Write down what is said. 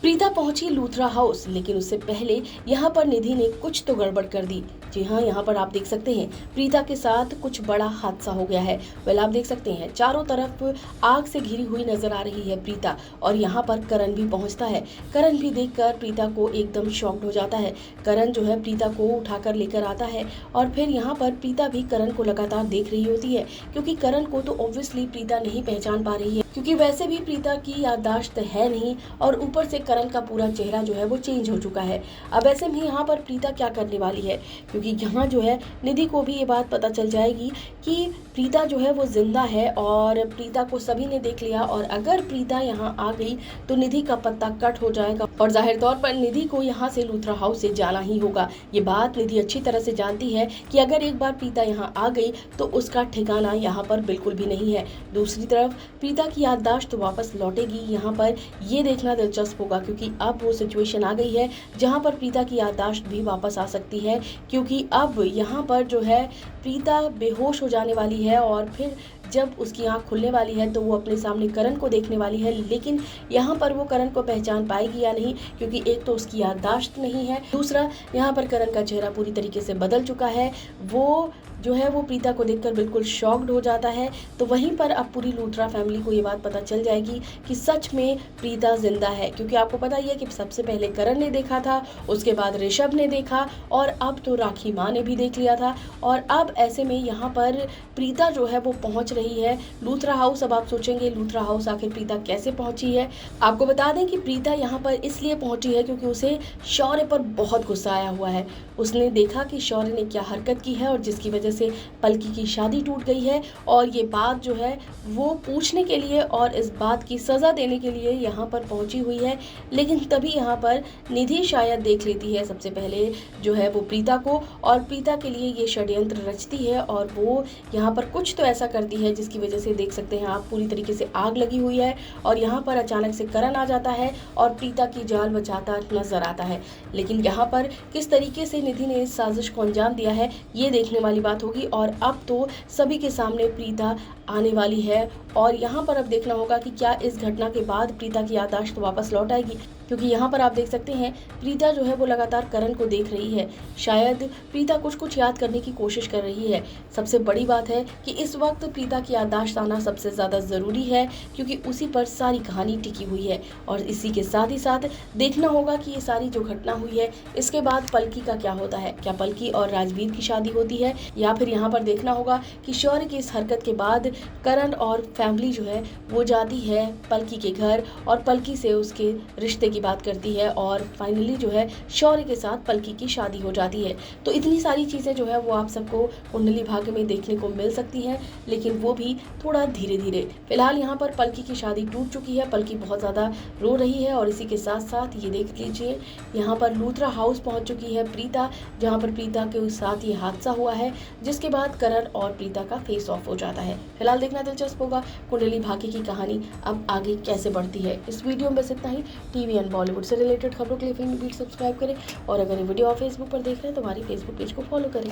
प्रीता पहुंची लूथरा हाउस, लेकिन उससे पहले यहाँ पर निधि ने कुछ तो गड़बड़ कर दी। जी हाँ, यहाँ पर आप देख सकते हैं प्रीता के साथ कुछ बड़ा हादसा हो गया है। आप देख सकते हैं चारों तरफ आग से घिरी हुई नजर आ रही है प्रीता, और यहाँ पर करण भी पहुंचता है। करण भी देखकर प्रीता को एकदम शॉक्ड हो जाता है। करण जो है प्रीता को उठाकर लेकर आता है, और फिर यहाँ पर प्रीता भी करण को लगातार देख रही होती है, क्योंकि करण को तो ऑब्वियसली प्रीता नहीं पहचान पा रही है, क्योंकि वैसे भी प्रीता की याददाश्त है नहीं, और ऊपर से करण का पूरा चेहरा जो है वो चेंज हो चुका है। अब ऐसे में यहाँ पर प्रीता क्या करने वाली है, क्योंकि यहाँ जो है निधि को भी ये बात पता चल जाएगी कि प्रीता जो है वो जिंदा है, और प्रीता को सभी ने देख लिया, और अगर प्रीता यहाँ आ गई तो निधि का पत्ता कट हो जाएगा, और जाहिर तौर पर निधि को यहाँ से लूथरा हाउस से जाना ही होगा। ये बात निधि अच्छी तरह से जानती है कि अगर एक बार प्रीता यहाँ आ गई तो उसका ठिकाना यहाँ पर बिल्कुल भी नहीं है। दूसरी तरफ प्रीता की याददाश्त वापस लौटेगी, यहाँ पर ये देखना दिलचस्प होगा, क्योंकि अब वो सिचुएशन आ गई है जहाँ पर प्रीता की याददाश्त भी वापस आ सकती है, क्योंकि अब यहाँ पर जो है प्रीता बेहोश हो जाने वाली है, और फिर जब उसकी आंख खुलने वाली है तो वो अपने सामने करण को देखने वाली है। लेकिन यहाँ पर वो करण को पहचान पाएगी या नहीं, क्योंकि एक तो उसकी याददाश्त नहीं है, दूसरा यहाँ पर करण का चेहरा पूरी तरीके से बदल चुका है। वो जो है वो प्रीता को देखकर बिल्कुल शॉक्ड हो जाता है। तो वहीं पर अब पूरी लूथरा फैमिली को ये बात पता चल जाएगी कि सच में प्रीता जिंदा है, क्योंकि आपको पता ही है कि सबसे पहले करण ने देखा था, उसके बाद ऋषभ ने देखा, और अब तो राखी माँ ने भी देख लिया था। और अब ऐसे में यहाँ पर प्रीता जो है वो पहुंच रही है लूथरा हाउस। अब आप सोचेंगे लूथरा हाउस आखिर प्रीता कैसे पहुंची है। आपको बता दें कि प्रीता यहाँ पर इसलिए पहुंची है क्योंकि उसे शौर्य पर बहुत गुस्सा आया हुआ है। उसने देखा कि शौर्य ने क्या हरकत की है, और जिसकी वजह से पलकी की शादी टूट गई है, और ये बात जो है वो पूछने के लिए और इस बात की सज़ा देने के लिए यहाँ पर पहुंची हुई है। लेकिन तभी यहाँ पर निधि शायद देख लेती है सबसे पहले जो है वो प्रीता को, और प्रीता के लिए ये षड्यंत्र रचती है, और वो यहाँ पर कुछ तो ऐसा करती है जिसकी वजह से देख सकते हैं आप पूरी तरीके से आग लगी हुई है, और यहाँ पर अचानक से करण आ जाता है और प्रीता की जान बचाता नजर आता है। लेकिन यहाँ पर किस तरीके से निधि ने इस साजिश को अंजाम दिया है ये देखने वाली बात होगी, और अब तो सभी के सामने प्रीता आने वाली है, और यहाँ पर अब देखना होगा कि क्या इस घटना के बाद प्रीता की याददाश्त वापस लौट आएगी, क्योंकि यहाँ पर आप देख सकते हैं प्रीता जो है वो लगातार करण को देख रही है। शायद प्रीता कुछ कुछ याद करने की कोशिश कर रही है। सबसे बड़ी बात है कि इस वक्त प्रीता की याददाश्त आना सबसे ज़्यादा ज़रूरी है, क्योंकि उसी पर सारी कहानी टिकी हुई है। और इसी के साथ ही साथ देखना होगा कि ये सारी जो घटना हुई है इसके बाद पलकी का क्या होता है। क्या पलकी और राजवीर की शादी होती है, या फिर यहाँ पर देखना होगा कि शौर्य की इस हरकत के बाद करण और फैमिली जो है वो जाती है पलकी के घर, और पलकी से उसके रिश्ते की बात करती है, और फाइनली जो है शौर्य के साथ पलकी की शादी हो जाती है। तो इतनी सारी चीज़ें जो है वो आप सबको कुंडली भाग्य में देखने को मिल सकती हैं, लेकिन वो भी थोड़ा धीरे धीरे। फिलहाल यहाँ पर पलकी की शादी टूट चुकी है, पलकी बहुत ज़्यादा रो रही है, और इसी के साथ साथ ये देख लीजिए यहाँ पर लूथरा हाउस पहुँच चुकी है प्रीता, जहाँ पर प्रीता के साथ ये हादसा हुआ है, जिसके बाद करण और प्रीता का फेस ऑफ हो जाता है। फिलहाल देखना दिलचस्प होगा कुंडली भाग्य की कहानी अब आगे कैसे बढ़ती है। इस वीडियो में बस इतना ही। टीवी एंड बॉलीवुड से रिलेटेड खबरों के लिए फिल्मी बीट सब्सक्राइब करें, और अगर ये वीडियो आप फेसबुक पर देख रहे हैं तो हमारी फेसबुक पेज को फॉलो करें।